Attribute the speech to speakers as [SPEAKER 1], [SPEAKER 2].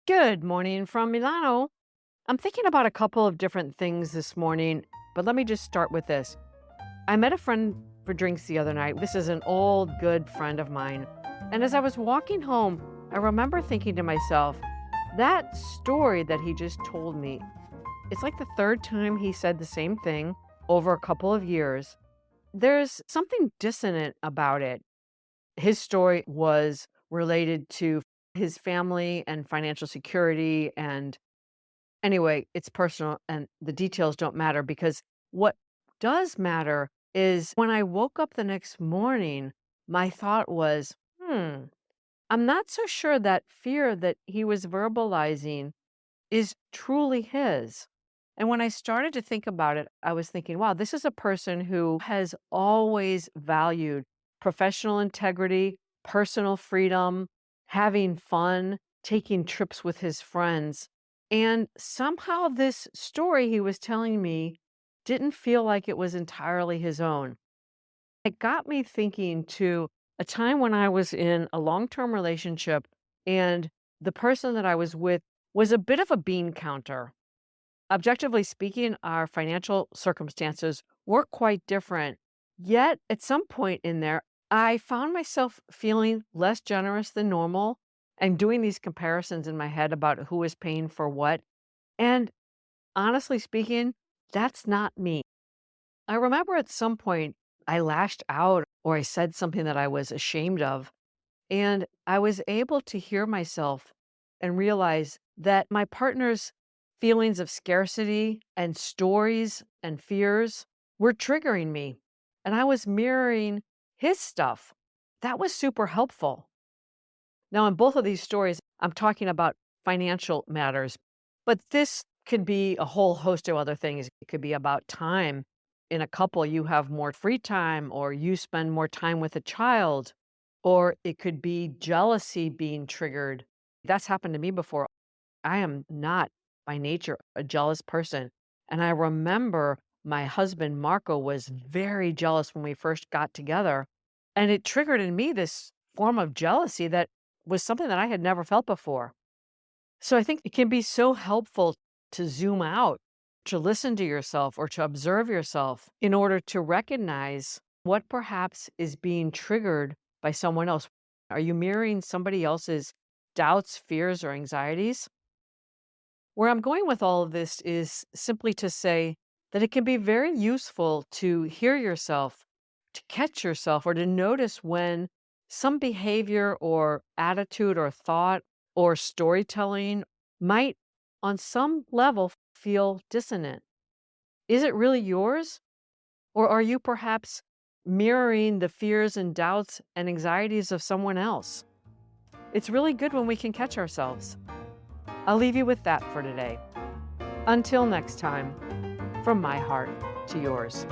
[SPEAKER 1] Good morning from Milano. I'm thinking about a couple of different things this morning, but let me just start with this. I met a friend for drinks the other night. This is an old, good friend of mine. And as I was walking home, I remember thinking to myself, that story that he just told me, it's like the third time he said the same thing over a couple of years. There's something dissonant about it. His story was related to his family and financial security. And anyway, it's personal and the details don't matter because what does matter is when I woke up the next morning, my thought was, I'm not so sure that fear that he was verbalizing is truly his. And when I started to think about it, I was thinking, wow, this is a person who has always valued professional integrity, personal freedom, having fun, taking trips with his friends. And somehow this story he was telling me didn't feel like it was entirely his own. It got me thinking to a time when I was in a long-term relationship and the person that I was with was a bit of a bean counter. Objectively speaking, our financial circumstances were quite different. Yet, at some point in there, I found myself feeling less generous than normal and doing these comparisons in my head about who is paying for what. And honestly speaking, that's not me. I remember at some point I lashed out or I said something that I was ashamed of. And I was able to hear myself and realize that my partner's feelings of scarcity and stories and fears were triggering me. And I was mirroring his stuff. That was super helpful. Now, in both of these stories, I'm talking about financial matters, but this could be a whole host of other things. It could be about time. In a couple, you have more free time, or you spend more time with a child, or it could be jealousy being triggered. That's happened to me before. I am not by nature a jealous person. And I remember my husband, Marco, was very jealous when we first got together. And it triggered in me this form of jealousy that was something that I had never felt before. So I think it can be so helpful to zoom out, to listen to yourself or to observe yourself in order to recognize what perhaps is being triggered by someone else. Are you mirroring somebody else's doubts, fears, or anxieties? Where I'm going with all of this is simply to say that it can be very useful to hear yourself, to catch yourself, or to notice when some behavior or attitude or thought or storytelling might, on some level, feel dissonant. Is it really yours? Or are you perhaps mirroring the fears and doubts and anxieties of someone else? It's really good when we can catch ourselves. I'll leave you with that for today. Until next time, from my heart to yours.